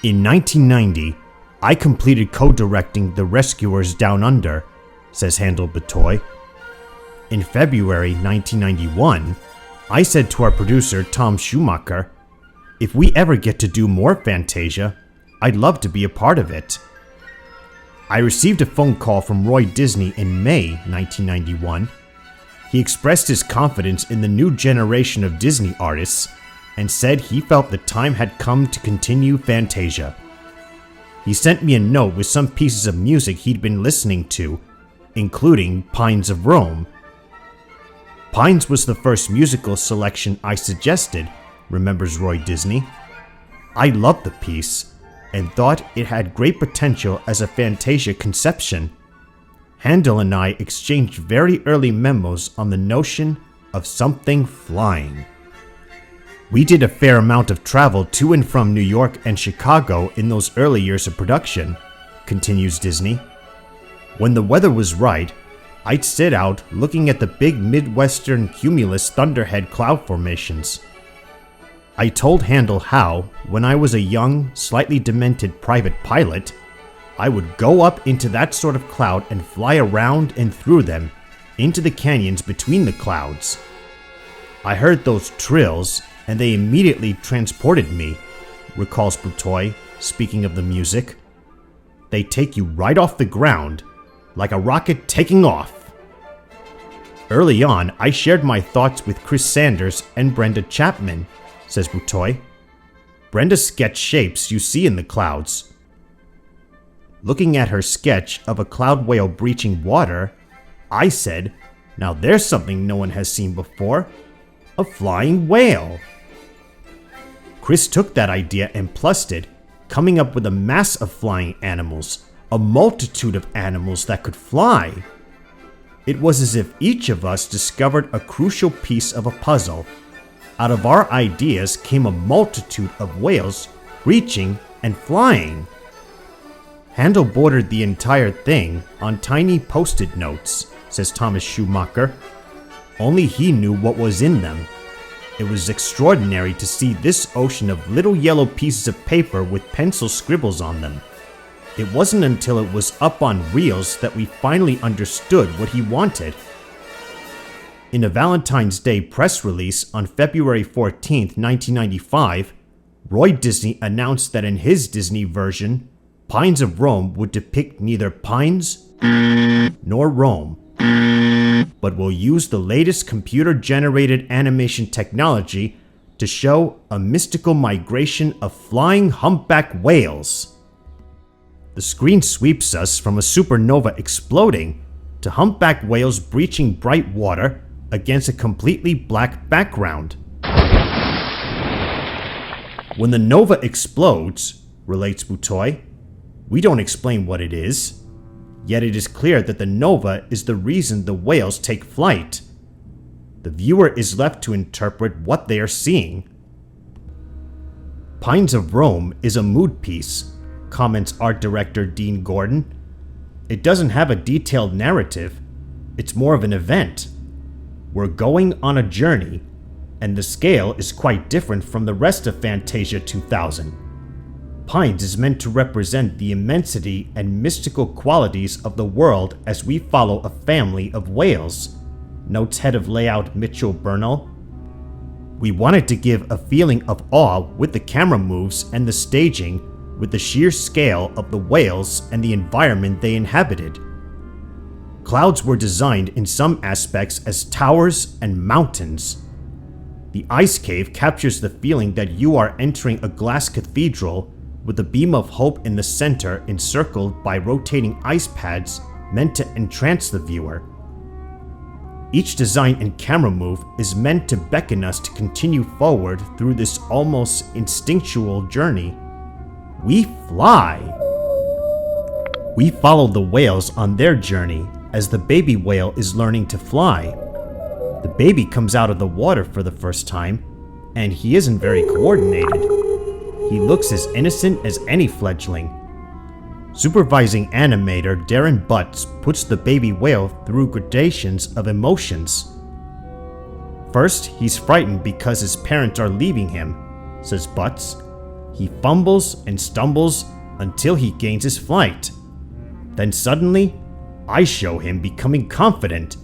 In 1990, I completed co-directing The Rescuers Down Under, says Handel Batoy. In February 1991, I said to our producer Tom Schumacher, if we ever get to do more Fantasia, I'd love to be a part of it. I received a phone call from Roy Disney in May 1991. He expressed his confidence in the new generation of Disney artists and said he felt the time had come to continue Fantasia. He sent me a note with some pieces of music he'd been listening to, including Pines of Rome. Pines was the first musical selection I suggested, remembers Roy Disney. I loved the piece and thought it had great potential as a Fantasia conception. Handel and I exchanged very early memos on the notion of something flying. We did a fair amount of travel to and from New York and Chicago in those early years of production, continues Disney. When the weather was right, I'd sit out looking at the big Midwestern cumulus thunderhead cloud formations. I told Handel how, when I was a young, slightly demented private pilot, I would go up into that sort of cloud and fly around and through them, into the canyons between the clouds. I heard those trills, and they immediately transported me, recalls Batoy, speaking of the music. They take you right off the ground, like a rocket taking off. Early on, I shared my thoughts with Chris Sanders and Brenda Chapman, says Batoy. Brenda sketched shapes you see in the clouds. Looking at her sketch of a cloud whale breaching water, I said, now there's something no one has seen before, a flying whale. Chris took that idea and plussed it, coming up with a mass of flying animals, a multitude of animals that could fly. It was as if each of us discovered a crucial piece of a puzzle. Out of our ideas came a multitude of whales breaching and flying. Handel bordered the entire thing on tiny post-it notes, says Thomas Schumacher. Only he knew what was in them. It was extraordinary to see this ocean of little yellow pieces of paper with pencil scribbles on them. It wasn't until it was up on reels that we finally understood what he wanted. In a Valentine's Day press release on February 14, 1995, Roy Disney announced that in his Disney version, Pines of Rome would depict neither pines nor Rome, but will use the latest computer-generated animation technology to show a mystical migration of flying humpback whales. The screen sweeps us from a supernova exploding to humpback whales breaching bright water against a completely black background. When the nova explodes, relates Batoy, we don't explain what it is, yet it is clear that the nova is the reason the whales take flight. The viewer is left to interpret what they are seeing. Pines of Rome is a mood piece, comments art director Dean Gordon. It doesn't have a detailed narrative, it's more of an event. We're going on a journey, and the scale is quite different from the rest of Fantasia 2000. Pines is meant to represent the immensity and mystical qualities of the world as we follow a family of whales, notes head of layout Mitchell Bernal. We wanted to give a feeling of awe with the camera moves and the staging, with the sheer scale of the whales and the environment they inhabited. Clouds were designed in some aspects as towers and mountains. The ice cave captures the feeling that you are entering a glass cathedral with a beam of hope in the center encircled by rotating ice pads meant to entrance the viewer. Each design and camera move is meant to beckon us to continue forward through this almost instinctual journey. We fly! We follow the whales on their journey as the baby whale is learning to fly. The baby comes out of the water for the first time, and he isn't very coordinated. He looks as innocent as any fledgling. Supervising animator Darren Butts puts the baby whale through gradations of emotions. First, he's frightened because his parents are leaving him, says Butts. He fumbles and stumbles until he gains his flight. Then suddenly, I show him becoming confident.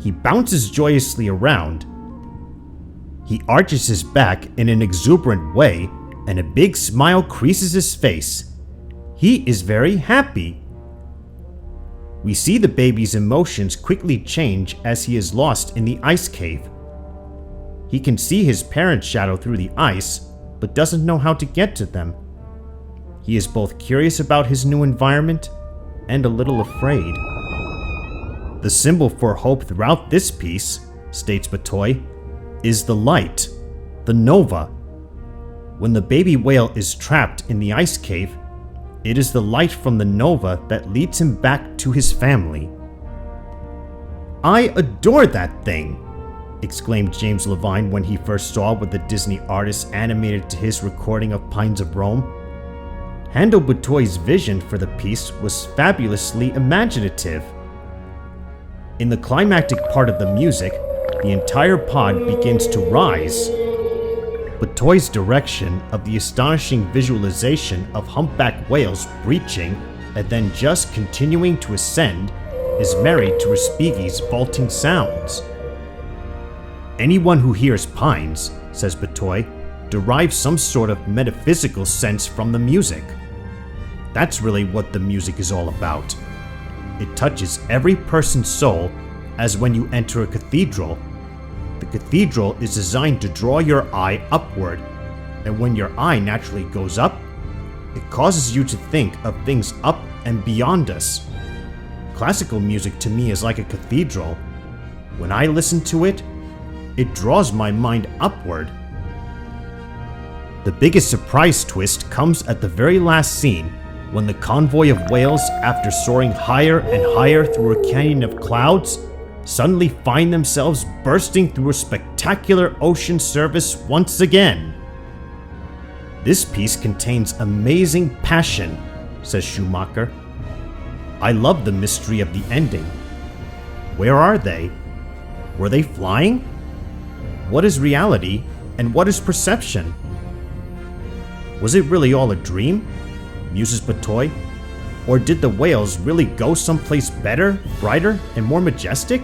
He bounces joyously around. He arches his back in an exuberant way, and a big smile creases his face. He is very happy. We see the baby's emotions quickly change as he is lost in the ice cave. He can see his parents' shadow through the ice, but doesn't know how to get to them. He is both curious about his new environment and a little afraid. The symbol for hope throughout this piece, states Batoy, is the light, the nova. When the baby whale is trapped in the ice cave, it is the light from the nova that leads him back to his family. "I adore that thing!" exclaimed James Levine when he first saw what the Disney artist animated to his recording of Pines of Rome. Handel Batoy's vision for the piece was fabulously imaginative. In the climactic part of the music, the entire pod begins to rise. Batoy's direction of the astonishing visualization of humpback whales breaching and then just continuing to ascend is married to Respighi's vaulting sounds. Anyone who hears Pines, says Batoy, derives some sort of metaphysical sense from the music. That's really what the music is all about. It touches every person's soul, as when you enter a cathedral. The cathedral is designed to draw your eye upward, and when your eye naturally goes up, it causes you to think of things up and beyond us. Classical music to me is like a cathedral. When I listen to it, it draws my mind upward. The biggest surprise twist comes at the very last scene, when the convoy of whales, after soaring higher and higher through a canyon of clouds, suddenly find themselves bursting through a spectacular ocean surface once again. This piece contains amazing passion, says Schumacher. I love the mystery of the ending. Where are they? Were they flying? What is reality and what is perception? Was it really all a dream? Muses Batoy. Or did the whales really go someplace better, brighter, and more majestic?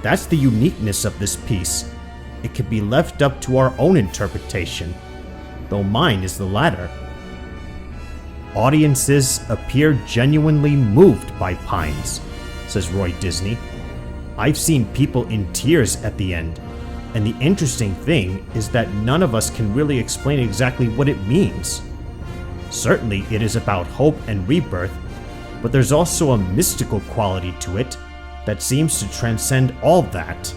That's the uniqueness of this piece. It can be left up to our own interpretation, though mine is the latter. Audiences appear genuinely moved by Pines, says Roy Disney. I've seen people in tears at the end, and the interesting thing is that none of us can really explain exactly what it means. Certainly it is about hope and rebirth, but there's also a mystical quality to it that seems to transcend all that.